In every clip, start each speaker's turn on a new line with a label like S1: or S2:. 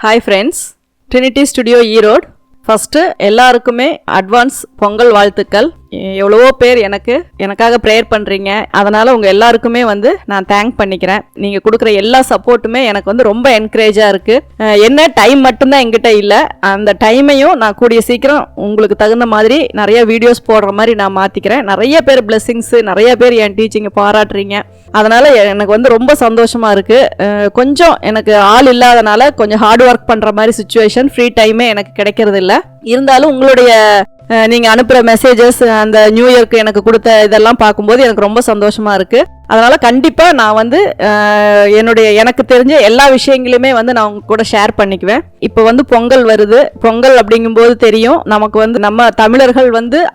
S1: Hi friends, Trinity Studio Erode. First எல்லாருக்குமே advance Pongal வாழ்த்துக்கள். எவ்வளவோ பேர் எனக்காக ப்ரேயர் பண்ணுறீங்க. அதனால் உங்கள் எல்லாருக்குமே நான் தேங்க் பண்ணிக்கிறேன். நீங்கள் கொடுக்குற எல்லா சப்போர்ட்டுமே எனக்கு ரொம்ப என்கரேஜாக இருக்குது. என்ன டைம் மட்டும்தான் என்கிட்ட இல்லை, அந்த டைமையும் நான் கூடிய சீக்கிரம் உங்களுக்கு தகுந்த மாதிரி நிறைய வீடியோஸ் போடுற மாதிரி நான் மாற்றிக்கிறேன். நிறைய பேர் பிளெஸ்ஸிங்ஸு, நிறைய பேர் என் டீச்சிங்கை பாராட்டுறீங்க. அதனால் எனக்கு ரொம்ப சந்தோஷமாக இருக்குது. கொஞ்சம் எனக்கு ஆள் இல்லாதனால கொஞ்சம் ஹார்ட் ஒர்க் பண்ணுற மாதிரி சுச்சுவேஷன், ஃப்ரீ டைமே எனக்கு கிடைக்கிறது இல்லை. இருந்தாலும் உங்களுடைய நீங்கள் அனுப்புகிற மெசேஜஸ், அந்த நியூ இயர்க்கு எனக்கு கொடுத்த இதெல்லாம் பார்க்கும்போது எனக்கு ரொம்ப சந்தோஷமாக இருக்குது. அதனால் கண்டிப்பாக நான் எனக்கு தெரிஞ்ச எல்லா விஷயங்களையுமே நான் உங்க கூட ஷேர் பண்ணிக்குவேன். இப்போ பொங்கல் வருது. பொங்கல் அப்படிங்கும்போது தெரியும் நமக்கு நம்ம தமிழர்கள்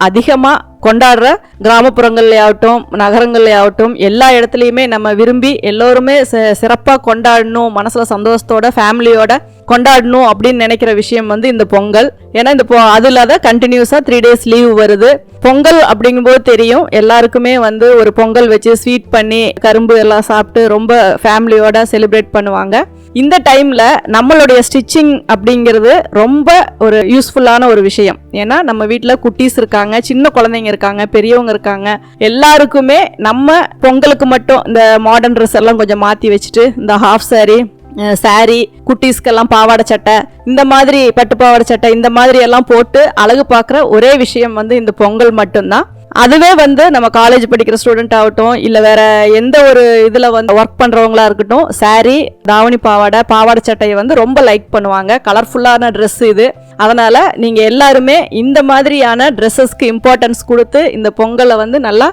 S1: அதிகமாக கொண்டாடுற கிராமப்புறங்கள்லையாகட்டும் நகரங்கள்லையாகட்டும் எல்லா இடத்துலையுமே நம்ம விரும்பி எல்லோருமே சிறப்பாக கொண்டாடணும், மனசில் சந்தோஷத்தோட ஃபேமிலியோட கொண்டாடணும் அப்படின்னு நினைக்கிற விஷயம் இந்த பொங்கல். ஏன்னா அதில் தான் கண்டினியூஸாக 3 days லீவ் வருது. பொங்கல் அப்படிங்கும்போது தெரியும் எல்லாருக்குமே ஒரு பொங்கல் வச்சு ஸ்வீட் பண்ணி கரும்பு எல்லாம் சாப்பிட்டு ரொம்ப ஃபேமிலியோட செலிப்ரேட் பண்ணுவாங்க. இந்த டைமில் நம்மளுடைய ஸ்டிச்சிங் அப்படிங்கிறது ரொம்ப ஒரு யூஸ்ஃபுல்லான ஒரு விஷயம். ஏன்னா நம்ம வீட்டில் குட்டீஸ் இருக்காங்க, சின்ன குழந்தைங்க இருக்காங்க, பெரியவங்க இருக்காங்க. எல்லாருக்குமே நம்ம பொங்கலுக்கு மட்டும் இந்த மாடர்ன் ட்ரெஸ் எல்லாம் கொஞ்சம் மாற்றி வச்சுட்டு இந்த ஹாஃப் சாரி, குட்டீஸ்க்கெல்லாம் பாவாடை சட்டை, இந்த மாதிரி பட்டு பாவாடை சட்டை, இந்த மாதிரி எல்லாம் போட்டு அழகு பார்க்குற ஒரே விஷயம் இந்த பொங்கல் மட்டும்தான். அதுவே நம்ம காலேஜ் படிக்கிற ஸ்டூடெண்ட் ஆகட்டும், இல்லை வேற எந்த ஒரு இதில் ஒர்க் பண்ணுறவங்களா இருக்கட்டும், சாரி, தாவணி பாவாடை சட்டையை ரொம்ப லைக் பண்ணுவாங்க. கலர்ஃபுல்லான ட்ரெஸ் இது. அதனால் நீங்கள் எல்லாருமே இந்த மாதிரியான ட்ரெஸ்ஸஸ்க்கு இம்பார்ட்டன்ஸ் கொடுத்து இந்த பொங்கலை நல்லா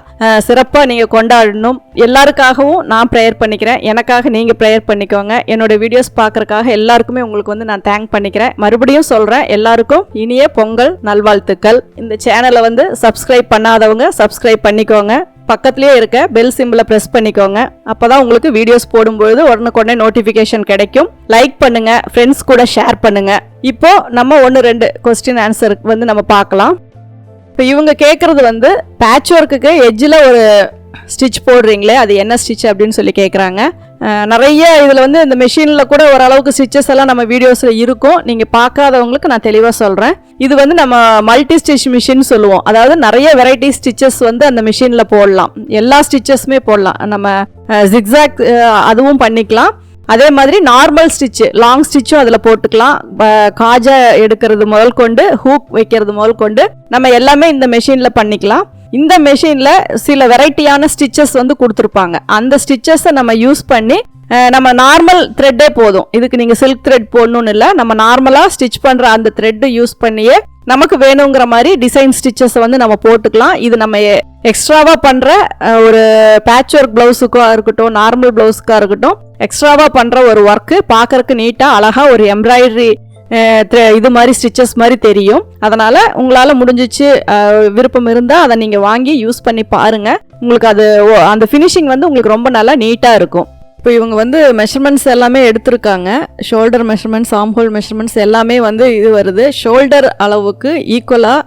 S1: சிறப்பாக நீங்கள் கொண்டாடணும். எல்லாருக்காகவும் நான் ப்ரேயர் பண்ணிக்கிறேன். எனக்காக நீங்கள் ப்ரேயர் பண்ணிக்கோங்க. என்னோட வீடியோஸ் பார்க்குறக்காக எல்லாருக்குமே உங்களுக்கு நான் தேங்க் பண்ணிக்கிறேன். மறுபடியும் சொல்கிறேன், எல்லாருக்கும் இனிய பொங்கல் நல்வாழ்த்துக்கள். இந்த சேனலை சப்ஸ்கிரைப் பண்ணாதவங்க சப்ஸ்கிரைப் பண்ணிக்கோங்க. பக்கத்திலே இருக்க பெல் சிம்பிளை பிரஸ் பண்ணிக்கோங்க. அப்பதான் உங்களுக்கு வீடியோஸ் போடும்பொழுது உடனுக்குடனே நோட்டிஃபிகேஷன் கிடைக்கும். லைக் பண்ணுங்க, ஃப்ரெண்ட்ஸ் கூட ஷேர் பண்ணுங்க. இப்போ நம்ம 1-2 கொஸ்டின் ஆன்சருக்கு நம்ம பார்க்கலாம். இப்போ இவங்க கேட்குறது பேட்ச் ஒர்க்குக்கு எட்ஜில் ஒரு ஸ்டிச் போடுறீங்களே, அது என்ன ஸ்டிச் அப்படின்னு சொல்லி கேட்குறாங்க. நிறைய இதில் இந்த மெஷினில் கூட ஓரளவுக்கு ஸ்டிச்சஸ் எல்லாம் நம்ம வீடியோஸில் இருக்கும். நீங்கள் பார்க்காதவங்களுக்கு நான் தெளிவாக சொல்கிறேன். இது நம்ம மல்டி ஸ்டிச் மிஷின் சொல்லுவோம். அதாவது நிறைய வெரைட்டி ஸ்டிச்சஸ் அந்த மிஷினில் போடலாம். எல்லா ஸ்டிச்சஸுமே போடலாம். நம்ம ஜிக்ஸாக் அதுவும் பண்ணிக்கலாம். அதே மாதிரி நார்மல் ஸ்டிச்சு, லாங் ஸ்டிச்சும் அதில் போட்டுக்கலாம். காஜா எடுக்கிறது முதல் கொண்டு ஹூக் வைக்கிறது முதல் கொண்டு நம்ம எல்லாமே இந்த மெஷினில் பண்ணிக்கலாம். இந்த மெஷினில் சில வெரைட்டியான ஸ்டிச்சஸ் கொடுத்துருப்பாங்க. அந்த ஸ்டிச்சஸை நம்ம யூஸ் பண்ணி நம்ம நார்மல் த்ரெட்டே போதும். இதுக்கு நீங்கள் சில்க் த்ரெட் போடணும்னு இல்லை, நம்ம நார்மலாக ஸ்டிச் பண்ணுற அந்த த்ரெட்டு யூஸ் பண்ணியே நமக்கு வேணுங்கிற மாதிரி டிசைன் ஸ்டிச்சஸை நம்ம போட்டுக்கலாம். இது நம்ம எக்ஸ்ட்ராவாக பண்ணுற ஒரு பேட்ச் ஒர்க் ப்ளவுஸுக்காக இருக்கட்டும், நார்மல் ப்ளவுஸுக்காக இருக்கட்டும், எக்ஸ்ட்ராவாக பண்ணுற ஒரு ஒர்க்கு பார்க்கறக்கு நீட்டாக அழகாக ஒரு எம்ப்ராய்டரி இது மாதிரி ஸ்டிச்சஸ் மாதிரி தெரியும். அதனால் உங்களால் முடிஞ்சிச்சு விருப்பம் இருந்தால் அதை நீங்கள் வாங்கி யூஸ் பண்ணி பாருங்கள். உங்களுக்கு அது அந்த ஃபினிஷிங் உங்களுக்கு ரொம்ப நல்லா நீட்டாக இருக்கும். இப்போ இவங்க மெஷர்மெண்ட்ஸ் எல்லாமே எடுத்திருக்காங்க. ஷோல்டர் மெஷர்மெண்ட்ஸ், ஆம்ஹோல் மெஷர்மெண்ட்ஸ் எல்லாமே இது வருது. ஷோல்டர் அளவுக்கு ஈக்குவலாக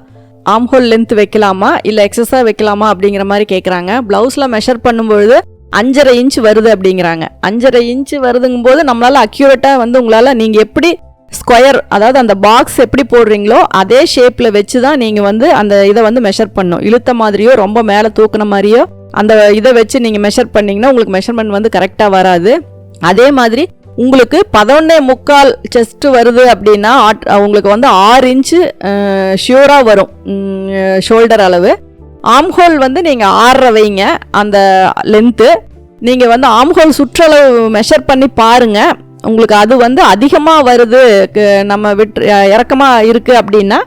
S1: ஆம்ஹோல் லென்த் வைக்கலாமா இல்லை எக்ஸஸாக வைக்கலாமா அப்படிங்கிற மாதிரி கேட்குறாங்க. ப்ளவுஸில் மெஷர் பண்ணும்பொழுது 5.5 இன்ச் வருது அப்படிங்கிறாங்க. 5.5 இன்ச் வருதுங்கும் போது நம்மளால் அக்யூரேட்டாக உங்களால் நீங்கள் எப்படி ஸ்கொயர், அதாவது அந்த பாக்ஸ் எப்படி போடுறீங்களோ அதே ஷேப்பில் வச்சு தான் நீங்கள் அந்த இதை மெஷர் பண்ணணும். இழுத்த மாதிரியோ ரொம்ப மேலே தூக்குன மாதிரியோ அந்த இதை வச்சு நீங்கள் மெஷர் பண்ணிங்கன்னா உங்களுக்கு மெஷர்மெண்ட் கரெக்டாக வராது. அதே மாதிரி உங்களுக்கு 11.25 செஸ்ட் வருது அப்படின்னா உங்களுக்கு 6 இன்ச்சு ஷியூராக வரும் ஷோல்டர் அளவு. ஆம்ஹோல் நீங்கள் 6.5 வைங்க அந்த லென்த்து. நீங்கள் ஆம்ஹோல் சுற்றளவு மெஷர் பண்ணி பாருங்கள். உங்களுக்கு அது அதிகமாக வருது, நம்ம இறக்கமாக இருக்குது அப்படின்னா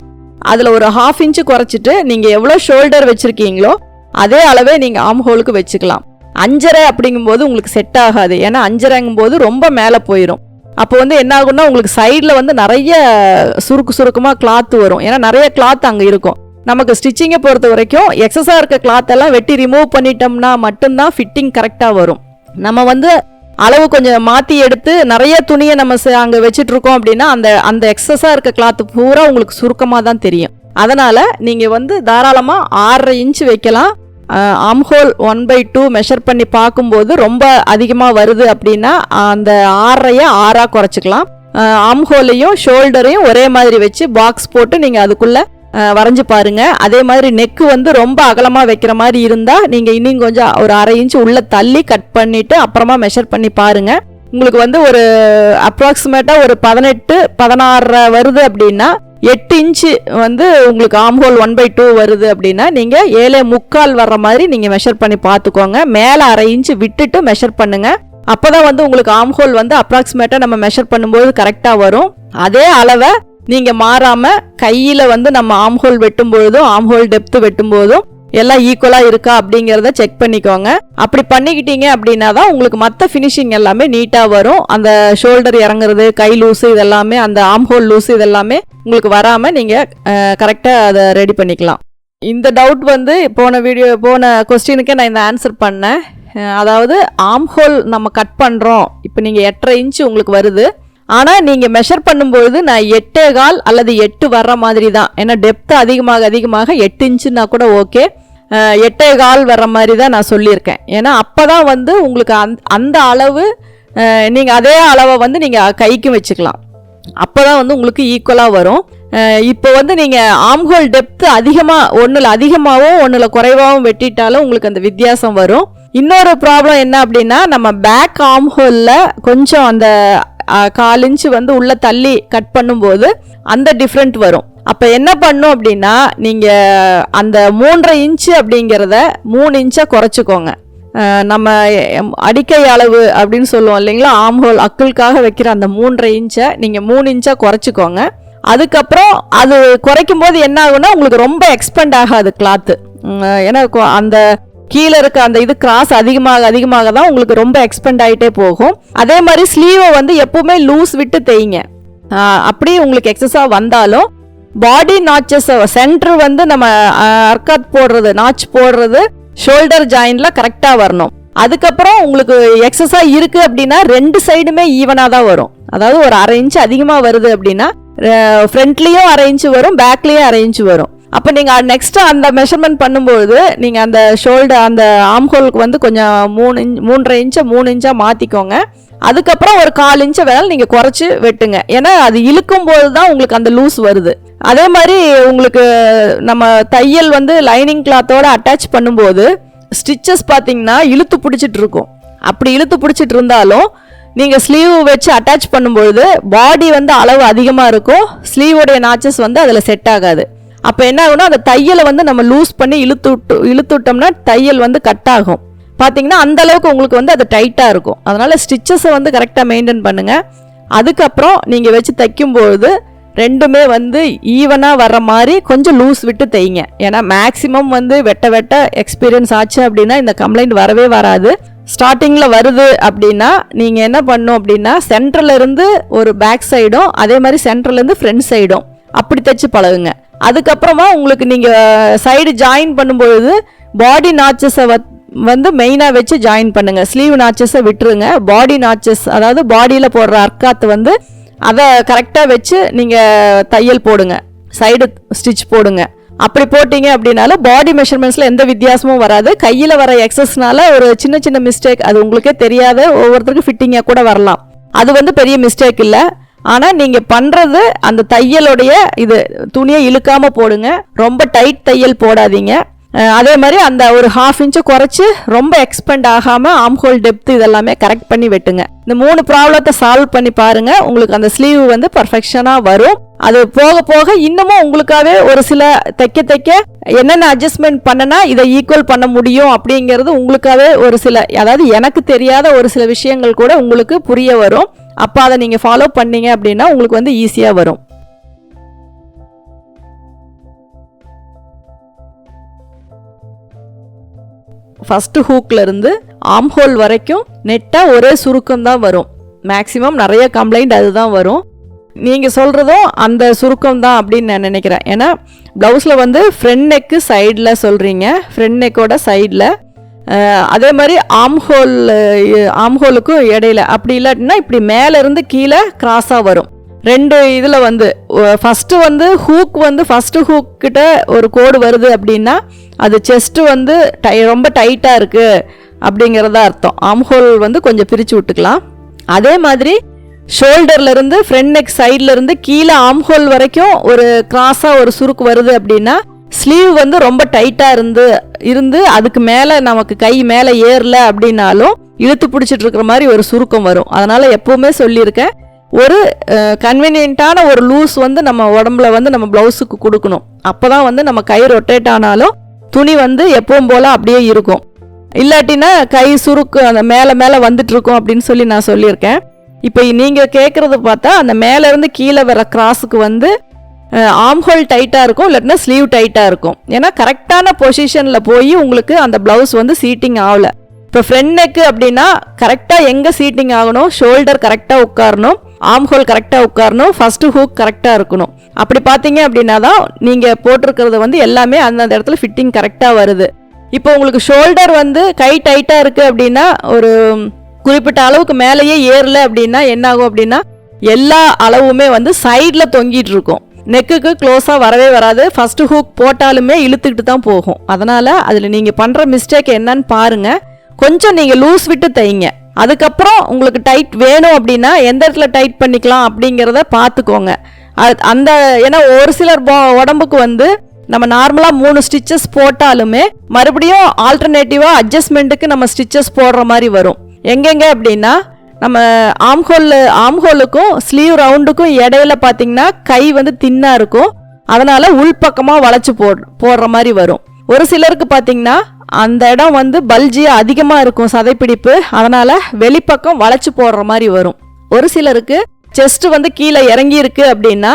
S1: அதில் ஒரு 1/2 இன்ச்சு குறைச்சிட்டு நீங்கள் எவ்வளோ ஷோல்டர் வச்சுருக்கீங்களோ அதே அளவே நீங்கள் ஆம்ஹோலுக்கு வச்சுக்கலாம். 5.5 அப்படிங்கும்போது உங்களுக்கு செட் ஆகாது. ஏன்னா 5.5ங்கும் போது ரொம்ப மேலே போயிடும். அப்போ என்ன ஆகும்னா உங்களுக்கு சைடில் நிறைய சுருக்கமாக கிளாத் வரும். ஏன்னா நிறைய கிளாத் அங்கே இருக்கும். நமக்கு ஸ்டிச்சிங்கை பொறுத்த வரைக்கும் எக்ஸஸாக இருக்க கிளாத்தெல்லாம் வெட்டி ரிமூவ் பண்ணிட்டோம்னா மட்டும்தான் ஃபிட்டிங் கரெக்டாக வரும். நம்ம அளவு கொஞ்சம் மாற்றி எடுத்து நிறைய துணியை நம்ம அங்கே வச்சிட்ருக்கோம் அப்படின்னா அந்த எக்ஸஸாக இருக்க கிளாத்து பூரா உங்களுக்கு சுருக்கமாக தான் தெரியும். அதனால் நீங்கள் தாராளமாக 6.5 இன்ச்சு வைக்கலாம். ஆம்ஹோல் 1/2 மெஷர் பண்ணி பார்க்கும்போது ரொம்ப அதிகமாக வருது அப்படின்னா அந்த 6.5 6ஆக குறைச்சிக்கலாம். ஆம்ஹோலையும் ஷோல்டரையும் ஒரே மாதிரி வச்சு பாக்ஸ் போட்டு நீங்கள் அதுக்குள்ளே வரைஞ்சி பாருங்கள். அதே மாதிரி நெக்கு வந்து ரொம்ப அகலமாக வைக்கிற மாதிரி இருந்தால் நீங்கள் இன்னும் கொஞ்சம் ஒரு 1/2 இன்ச்சு உள்ளே தள்ளி கட் பண்ணிவிட்டு அப்புறமா மெஷர் பண்ணி பாருங்கள். உங்களுக்கு வந்து ஒரு அப்ராக்சிமேட்டாக ஒரு 18-16 வருது அப்படின்னா 8 இன்ச்சு வந்து உங்களுக்கு ஆம்ஹோல் 1/2 வருது அப்படின்னா நீங்கள் 7.25 வர்ற மாதிரி நீங்கள் மெஷர் பண்ணி பார்த்துக்கோங்க. மேலே 1/2 இன்ச்சு விட்டுட்டு மெஷர் பண்ணுங்கள். அப்போ தான் வந்து உங்களுக்கு ஆம்ஹோல் வந்து அப்ராக்சிமேட்டாக நம்ம மெஷர் பண்ணும்போது கரெக்டாக வரும். அதே அளவை நீங்கள் மாறாமல் கையில் வந்து நம்ம ஆம்ஹோல் வெட்டும் பொழுதும் ஆம்ஹோல் டெப்த்து வெட்டும் போதும் எல்லாம் ஈக்குவலாக இருக்கா அப்படிங்கிறத செக் பண்ணிக்கோங்க. அப்படி பண்ணிக்கிட்டீங்க அப்படின்னா தான் உங்களுக்கு மற்ற ஃபினிஷிங் எல்லாமே நீட்டாக வரும். அந்த ஷோல்டர் இறங்குறது, கை லூஸு இதெல்லாமே, அந்த ஆம்ஹோல் லூஸு இதெல்லாமே உங்களுக்கு வராமல் நீங்கள் கரெக்டாக அதை ரெடி பண்ணிக்கலாம். இந்த டவுட் வந்து போன கொஸ்டினுக்கே நான் இந்த ஆன்சர் பண்ணேன். அதாவது ஆம்ஹோல் நம்ம கட் பண்ணுறோம், இப்போ நீங்கள் 8.5 இன்ச்சு உங்களுக்கு வருது. ஆனால் நீங்கள் மெஷர் பண்ணும்பொழுது நான் 8.25 அல்லது 8 வர்ற மாதிரி தான். ஏன்னா டெப்த்து அதிகமாக 8 இன்ச்சுன்னா கூட ஓகே, 8.25 வர்ற மாதிரி தான் நான் சொல்லியிருக்கேன். ஏன்னா அப்போ தான் வந்து உங்களுக்கு அந்த அளவு நீங்கள் அதே அளவை வந்து நீங்கள் கைக்கும் வச்சுக்கலாம். அப்போ தான் வந்து உங்களுக்கு ஈக்குவலாக வரும். இப்போ வந்து நீங்கள் ஆம்ஹோல் டெப்த்து ஒன்றில் அதிகமாகவும் ஒன்றில் குறைவாகவும் வெட்டிட்டாலும் உங்களுக்கு அந்த வித்தியாசம் வரும். இன்னொரு ப்ராப்ளம் என்ன அப்படின்னா, நம்ம பேக் ஆம்ஹோலில் கொஞ்சம் அந்த 1/4 இன்ச்சு வந்து உள்ளே தள்ளி கட் பண்ணும்போது அந்த டிஃப்ரெண்ட் வரும். அப்போ என்ன பண்ணும் அப்படின்னா, நீங்கள் அந்த 3.5 இன்ச்சு அப்படிங்கிறத 3 இன்ச்சாக குறைச்சிக்கோங்க. நம்ம அடிக்கை அளவு அப்படின்னு சொல்லுவோம் இல்லைங்களா, ஆம்ஹோல் அக்குளுக்காக வைக்கிற அந்த 3.5 இன்ச்சை நீங்கள் 3 இன்ச்சாக குறைச்சிக்கோங்க. அதுக்கப்புறம் அது குறைக்கும் போது என்ன ஆகுன்னா, உங்களுக்கு ரொம்ப எக்ஸ்பெண்ட் ஆகாது கிளாத்து. ஏன்னா அந்த கீழே இருக்க அந்த இது கிராஸ் அதிகமாக தான் உங்களுக்கு ரொம்ப எக்ஸ்பெண்ட் ஆகிட்டே போகும். அதே மாதிரி ஸ்லீவை வந்து எப்பவுமே லூஸ் விட்டு தேய்ங்க. அப்படி உங்களுக்கு எக்ஸஸாக வந்தாலும் பாடி நாச்சஸ் சென்டர் வந்து நம்ம அர்க்காத் போடுறது, நாச் போடுறது ஷோல்டர் ஜாயின்ல கரெக்டாக வரணும். அதுக்கப்புறம் உங்களுக்கு எக்ஸஸாக இருக்கு அப்படின்னா 2 சைடுமே ஈவனாக தான் வரும். அதாவது ஒரு 1/2 இன்ச்சு அதிகமாக வருது அப்படின்னா ஃப்ரண்ட்லேயும் 1/2 இன்ச்சு வரும், பேக்லேயும் 1/2 இன்ச்சு வரும். அப்போ நீங்கள் நெக்ஸ்ட் அந்த மெஷர்மெண்ட் பண்ணும்போது நீங்கள் அந்த ஷோல்டர் அந்த ஆம்ஹோலுக்கு வந்து கொஞ்சம் 3.5 இன்ச்சை 3 இன்ச்சாக மாற்றிக்கோங்க. அதுக்கப்புறம் ஒரு 1/4 இன்ச்சை வேணாலும் நீங்கள் குறைச்சி வெட்டுங்க. ஏன்னா அது இழுக்கும் போது தான் உங்களுக்கு அந்த லூஸ் வருது. அதே மாதிரி உங்களுக்கு நம்ம தையல் வந்து லைனிங் கிளாத்தோட அட்டாச் பண்ணும்போது ஸ்டிச்சஸ் பார்த்தீங்கன்னா இழுத்து பிடிச்சிட்டு இருக்கும். அப்படி இழுத்து பிடிச்சிட்டு இருந்தாலும் நீங்கள் ஸ்லீவ் வச்சு அட்டாச் பண்ணும்பொழுது பாடி வந்து அளவு அதிகமாக இருக்கும், ஸ்லீவோடைய நாச்சஸ் வந்து அதில் செட் ஆகாது. அப்போ என்ன ஆகும்னா, அந்த தையலை வந்து நம்ம லூஸ் பண்ணி இழுத்துட்டோம்னா தையல் வந்து கட் ஆகும். பார்த்தீங்கன்னா அந்த அளவுக்கு உங்களுக்கு வந்து அது டைட்டாக இருக்கும். அதனால் ஸ்டிச்சஸை வந்து கரெக்டாக மெயின்டைன் பண்ணுங்கள். அதுக்கப்புறம் நீங்கள் வச்சு தைக்கும்பொழுது ரெண்டுமே வந்து ஈவனாக வர்ற மாதிரி கொஞ்சம் லூஸ் விட்டு தைங்க. ஏன்னா மேக்ஸிமம் வந்து வெட்ட எக்ஸ்பீரியன்ஸ் ஆச்சு அப்படின்னா இந்த கம்ப்ளைண்ட் வரவே வராது. ஸ்டார்டிங்கில் வருது அப்படின்னா நீங்கள் என்ன பண்ணும் அப்படின்னா, சென்டர்லேருந்து ஒரு பேக் சைடும் அதே மாதிரி சென்டர்லேருந்து ஃப்ரண்ட் சைடும் அப்படி தைச்சு பழகுங்க. அதுக்கப்புறமா உங்களுக்கு நீங்கள் சைடு ஜாயின் பண்ணும்பொழுது பாடி நாச்சஸை வந்து மெயினாக வச்சு ஜாயின் பண்ணுங்கள். ஸ்லீவ் நாச்சஸை விட்டுருங்க. பாடி நாச்சஸ், அதாவது பாடியில் போடுற அர்க்காத்து வந்து அதை கரெக்டாக வச்சு நீங்கள் தையல் போடுங்க, சைடு ஸ்டிச் போடுங்க. அப்படி போட்டிங்க அப்படின்னாலும் பாடி மெஷர்மெண்ட்ஸில் எந்த வித்தியாசமும் வராது. கையில் வர எக்ஸஸ்னால ஒரு சின்ன மிஸ்டேக், அது உங்களுக்கே தெரியாத ஒவ்வொருத்தருக்கும் ஃபிட்டிங்காக கூட வரலாம். அது வந்து பெரிய மிஸ்டேக் இல்லை. ஆனால் நீங்கள் பண்ணுறது அந்த தையலுடைய இது துணியை இழுக்காமல் போடுங்க, ரொம்ப டைட் தையல் போடாதீங்க. அதே மாதிரி அந்த ஒரு 1/2 இன்ச்சை குறைச்சி ரொம்ப எக்ஸ்பெண்ட் ஆகாமல் ஆம்ஹோல் டெப்த் இதெல்லாமே கரெக்ட் பண்ணி வெட்டுங்க. இந்த 3 ப்ராப்ளத்தை சால்வ் பண்ணி பாருங்கள், உங்களுக்கு அந்த ஸ்லீவ் வந்து பர்ஃபெக்ஷனாக வரும். அது போக போக இன்னமும் உங்களுக்காகவே ஒரு சில தைக்க என்னென்ன அட்ஜஸ்ட்மெண்ட் பண்ணனா இதை ஈக்குவல் பண்ண முடியும் அப்படிங்கிறது உங்களுக்காகவே ஒரு சில, அதாவது எனக்கு தெரியாத ஒரு சில விஷயங்கள் கூட உங்களுக்கு புரிய வரும். அப்போ அதை நீங்கள் ஃபாலோ பண்ணீங்க அப்படின்னா உங்களுக்கு வந்து ஈஸியாக வரும். ஃபஸ்ட்டு ஹூக்லேருந்து ஆம்ஹோல் வரைக்கும் நெட்டாக ஒரே சுருக்கம் தான் வரும். மேக்ஸிமம் நிறைய கம்ப்ளைண்ட் அதுதான் வரும். நீங்கள் சொல்கிறதும் அந்த சுருக்கம் தான் அப்படின்னு நான் நினைக்கிறேன். ஏன்னா ப்ளவுஸில் வந்து ஃப்ரண்ட் நெக்கு சைடில் சொல்கிறீங்க, ஃப்ரண்ட் நெக்கோட சைடில், அதே மாதிரி ஆம்ஹோலுக்கும் இடையில, அப்படி இல்லாட்டினா இப்படி மேலேருந்து கீழே கிராஸாக வரும். 2 இதில் வந்து ஃபஸ்ட்டு வந்து ஹூக் வந்து ஃபஸ்ட்டு ஹூக் கிட்ட ஒரு கோடு வருது அப்படின்னா அது செஸ்ட்டு வந்து ரொம்ப டைட்டாக இருக்குது அப்படிங்கிறதா அர்த்தம். ஆம்ஹோல் வந்து கொஞ்சம் பிரித்து விட்டுக்கலாம். அதே மாதிரி ஷோல்டர்ல இருந்து ஃப்ரண்ட் நெக் சைட்ல இருந்து கீழே ஆர்ம் ஹோல் வரைக்கும் ஒரு கிராஸா ஒரு சுருக்கு வருது அப்படின்னா ஸ்லீவ் வந்து ரொம்ப டைட்டா இருந்து அதுக்கு மேல நமக்கு கை மேல ஏறல அப்படின்னாலும் இழுத்து பிடிச்சிட்டு இருக்கிற மாதிரி ஒரு சுருக்கம் வரும். அதனால எப்பவுமே சொல்லியிருக்கேன், ஒரு கன்வீனியன்ட்டான ஒரு லூஸ் வந்து நம்ம உடம்புல வந்து நம்ம பிளவுஸுக்கு கொடுக்கணும். அப்போதான் வந்து நம்ம கை ரொட்டேட் ஆனாலும் துணி வந்து எப்பவும் போல அப்படியே இருக்கும். இல்லாட்டினா கை சுருக்கு அந்த மேலே வந்துட்டு இருக்கும் அப்படின்னு சொல்லி நான் சொல்லியிருக்கேன். இப்போ நீங்கள் கேட்குறது பார்த்தா அந்த மேலேருந்து கீழே வர கிராஸுக்கு வந்து ஆர்ம் ஹோல் டைட்டாக இருக்கும், இல்லாட்டினா ஸ்லீவ் டைட்டாக இருக்கும். ஏன்னா கரெக்டான பொசிஷனில் போய் உங்களுக்கு அந்த ப்ளவுஸ் வந்து சீட்டிங் ஆகலை. இப்போ ஃப்ரண்ட் நெக்கு அப்படின்னா கரெக்டாக எங்கே சீட்டிங் ஆகணும், ஷோல்டர் கரெக்டாக உட்காரணும், ஆர்ம் ஹோல் கரெக்டாக உட்காரணும், ஃபர்ஸ்ட் ஹூக் கரெக்டாக இருக்கணும். அப்படி பார்த்தீங்க அப்படின்னா தான் நீங்கள் போட்டிருக்கிறது வந்து எல்லாமே அந்தந்த இடத்துல ஃபிட்டிங் கரெக்டாக வருது. இப்போ உங்களுக்கு ஷோல்டர் வந்து கை டைட்டாக இருக்குது அப்படின்னா ஒரு குறிப்பிட்ட அளவுக்கு மேலேயே ஏறல அப்படின்னா என்ன ஆகும் அப்படின்னா எல்லா அளவுமே வந்து சைடில் தொங்கிட்டு இருக்கும். நெக்குக்கு க்ளோஸாக வரவே வராது. ஃபர்ஸ்ட் ஹூக் போட்டாலுமே இழுத்துக்கிட்டு தான் போகும். அதனால் அதில் நீங்கள் பண்ணுற மிஸ்டேக் என்னன்னு பாருங்கள். கொஞ்சம் நீங்கள் லூஸ் விட்டு தைங்க. அதுக்கப்புறம் உங்களுக்கு டைட் வேணும் அப்படின்னா எந்த இடத்துல டைட் பண்ணிக்கலாம் அப்படிங்கிறத பார்த்துக்கோங்க. அந்த ஏன்னா ஒரு சிலர் உடம்புக்கு வந்து நம்ம நார்மலாக 3 ஸ்டிச்சஸ் போட்டாலுமே மறுபடியும் ஆல்டர்னேட்டிவாக அட்ஜஸ்ட்மெண்ட்டுக்கு நம்ம ஸ்டிச்சஸ் போடுற மாதிரி வரும். எங்கெங்க அப்படின்னா நம்ம ஆர்ம் ஹோலுக்கும் ஸ்லீவ் ரவுண்டுக்கும் இடையில பார்த்தீங்கன்னா கை வந்து தின்னாக இருக்கும். அதனால உள்பக்கமாக வளைச்சு போடுற மாதிரி வரும். ஒரு சிலருக்கு பார்த்தீங்கன்னா அந்த இடம் வந்து பல்ஜியாக அதிகமாக இருக்கும் சதைப்பிடிப்பு, அதனால வெளிப்பக்கம் வளைச்சு போடுற மாதிரி வரும். ஒரு சிலருக்கு செஸ்ட் வந்து கீழே இறங்கி இருக்கு அப்படின்னா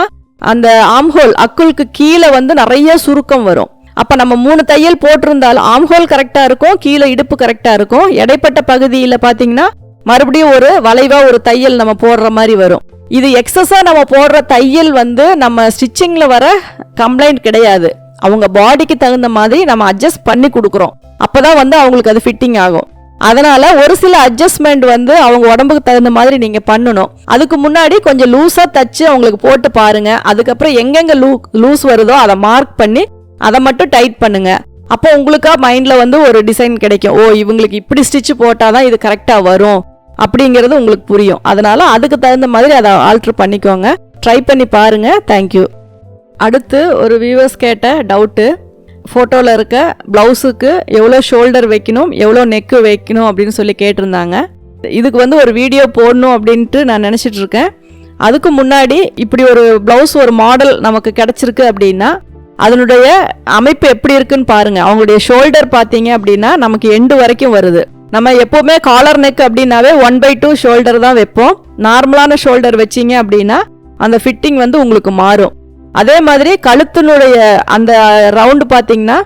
S1: அந்த ஆர்ம் ஹோல் அக்குளுக்கு கீழே வந்து நிறைய சுருக்கம் வரும். அப்போ நம்ம 3 தையல் போட்டிருந்தாலும் ஆர்ம் ஹோல் கரெக்டாக இருக்கும், கீழே இடுப்பு கரெக்டாக இருக்கும். இடைப்பட்ட பகுதியில் பார்த்தீங்கன்னா மறுபடியும் ஒரு வளைவாக ஒரு தையல் நம்ம போடுற மாதிரி வரும். இது எக்ஸஸாக நம்ம போடுற தையல் வந்து நம்ம ஸ்டிச்சிங்கில் வர கம்ப்ளைண்ட் கிடையாது. அவங்க பாடிக்கு தகுந்த மாதிரி நம்ம அட்ஜஸ்ட் பண்ணி கொடுக்குறோம். அப்போதான் வந்து அவங்களுக்கு அது ஃபிட்டிங் ஆகும். அதனால ஒரு சில அட்ஜஸ்ட்மெண்ட் வந்து அவங்க உடம்புக்கு தகுந்த மாதிரி நீங்கள் பண்ணணும். அதுக்கு முன்னாடி கொஞ்சம் லூஸாக தச்சு அவங்களுக்கு போட்டு பாருங்க. அதுக்கப்புறம் எங்கெங்க லூஸ் வருதோ அதை மார்க் பண்ணி அதை மட்டும் டைட் பண்ணுங்க. அப்போ உங்களுக்கா மைண்டில் வந்து ஒரு டிசைன் கிடைக்கும். ஓ, இவங்களுக்கு இப்படி ஸ்டிச்சு போட்டால் தான் இது கரெக்டாக வரும் அப்படிங்கிறது உங்களுக்கு புரியும். அதனால அதுக்கு தகுந்த மாதிரி அதை ஆல்ட்ரு பண்ணிக்கோங்க. ட்ரை பண்ணி பாருங்க. தேங்க்யூ. அடுத்து ஒரு வியூவர்ஸ் கேட்ட டவுட்டு, ஃபோட்டோவில் இருக்க ப்ளவுஸுக்கு எவ்வளோ ஷோல்டர் வைக்கணும், எவ்வளோ நெக்கு வைக்கணும் அப்படின்னு சொல்லி கேட்டிருந்தாங்க. இதுக்கு வந்து ஒரு வீடியோ போடணும் அப்படின்ட்டு நான் நினச்சிட்டு இருக்கேன். அதுக்கு முன்னாடி இப்படி ஒரு ப்ளவுஸ் ஒரு மாடல் நமக்கு கிடச்சிருக்கு அப்படின்னா அதனுடைய அமைப்பு எப்படி இருக்குன்னு பாருங்கள். அவங்களுடைய ஷோல்டர் பார்த்தீங்க அப்படின்னா நமக்கு எண்டு வரைக்கும் வருது. நம்ம எப்போவுமே காலர் நெக் அப்படின்னாவே 1/2 ஷோல்டர் தான் வைப்போம். நார்மலான ஷோல்டர் வச்சிங்க அப்படின்னா அந்த ஃபிட்டிங் வந்து உங்களுக்கு மாறும். அதே மாதிரி கழுத்தினுடைய அந்த ரவுண்டு பார்த்தீங்கன்னா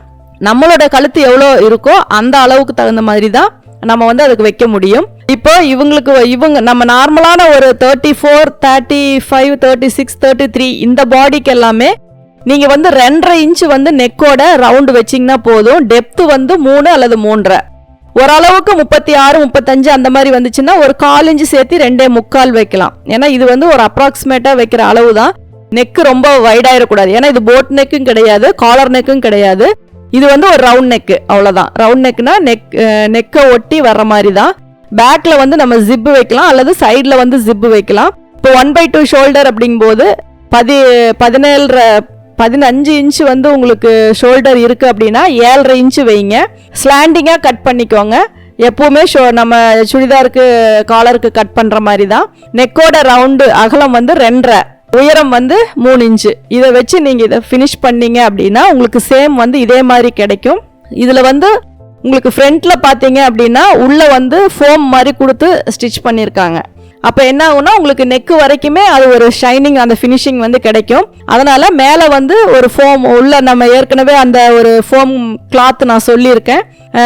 S1: நம்மளோட கழுத்து எவ்வளோ இருக்கோ அந்த அளவுக்கு தகுந்த மாதிரி தான் நம்ம வந்து அதுக்கு வைக்க முடியும். இப்போ இவங்க நம்ம நார்மலான ஒரு 34, 35, 36, 33 இந்த பாடிக்கு எல்லாமே நீங்கள் வந்து 2.5 இன்ச்சு வந்து நெக்கோட ரவுண்டு வச்சிங்கன்னா போதும். டெப்த்து வந்து 3 அல்லது 3.5. ஓரளவுக்கு 36, 35 அந்த மாதிரி வந்துச்சுன்னா ஒரு 1/4 இன்ச்சு சேர்த்து 2.25 வைக்கலாம். ஏன்னா இது வந்து ஒரு அப்ராக்சிமேட்டாக வைக்கிற அளவு தான். நெக்கு ரொம்ப வைடாயிடக்கூடாது. ஏன்னா இது போட் நெக்கும் கிடையாது, காலர் நெக்கும் கிடையாது. இது வந்து ஒரு ரவுண்ட் நெக்கு, அவ்வளோதான். ரவுண்ட் நெக்குனா நெக்கை ஒட்டி வர்ற மாதிரி தான். பேக்கில் வந்து நம்ம ஜிப்பு வைக்கலாம் அல்லது சைடில் வந்து ஜிப்பு வைக்கலாம். இப்போ 1/2 ஷோல்டர் அப்படிங்கும்போது 15 இன்ச்சு வந்து உங்களுக்கு ஷோல்டர் இருக்குது அப்படின்னா 7.5 இன்ச்சு வைங்க. ஸ்லாண்டிங்காக கட் பண்ணிக்கோங்க. எப்போவுமே நம்ம சுடிதாருக்கு காலருக்கு கட் பண்ணுற மாதிரி தான். நெக்கோட ரவுண்டு அகலம் வந்து 2.5, உயரம் வந்து 3 இன்ச்சு. இதை வச்சு நீங்கள் இதை ஃபினிஷ் பண்ணீங்க அப்படின்னா உங்களுக்கு சேம் வந்து இதே மாதிரி கிடைக்கும். இதில் வந்து உங்களுக்கு ஃப்ரண்ட்டில் பார்த்தீங்க அப்படின்னா உள்ளே வந்து ஃபோம் மாதிரி கொடுத்து ஸ்டிச் பண்ணியிருக்காங்க. அப்போ என்ன ஆகும்னா உங்களுக்கு நெக்கு வரைக்குமே அது ஒரு ஷைனிங், அந்த ஃபினிஷிங் வந்து கிடைக்கும். அதனால் மேலே வந்து ஒரு ஃபோம் உள்ள நம்ம ஏற்கனவே அந்த ஒரு ஃபோம் கிளாத் நான் சொல்லியிருக்கேன்.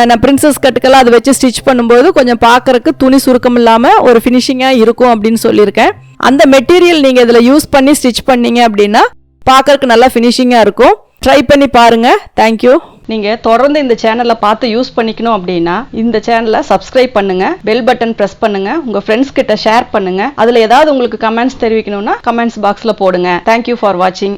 S1: நான் பிரின்சஸ் கட்டுக்கெல்லாம் அதை வச்சு ஸ்டிச் பண்ணும்போது கொஞ்சம் பார்க்குறக்கு துணி சுருக்கம் இல்லாமல் ஒரு ஃபினிஷிங்காக இருக்கும் அப்படின்னு சொல்லியிருக்கேன். அந்த மெட்டீரியல் நீங்கள் இதில் யூஸ் பண்ணி ஸ்டிச் பண்ணீங்க அப்படின்னா பார்க்குறக்கு நல்லா ஃபினிஷிங்காக இருக்கும். ட்ரை பண்ணி பாருங்கள். தேங்க்யூ. நீங்கள் தொடர்ந்து இந்த சேனலை பார்த்து யூஸ் பண்ணிக்கணும் அப்படின்னா இந்த சேனலை சப்ஸ்கிரைப் பண்ணுங்கள், பெல் பட்டன் ப்ரெஸ் பண்ணுங்கள், உங்கள் ஃப்ரெண்ட்ஸ் கிட்ட ஷேர் பண்ணுங்கள். அதில் ஏதாவது உங்களுக்கு கமெண்ட்ஸ் தெரிவிக்கணும்னா கமெண்ட்ஸ் பாக்ஸில் போடுங்க. தேங்க்யூ ஃபார் வாட்சிங்.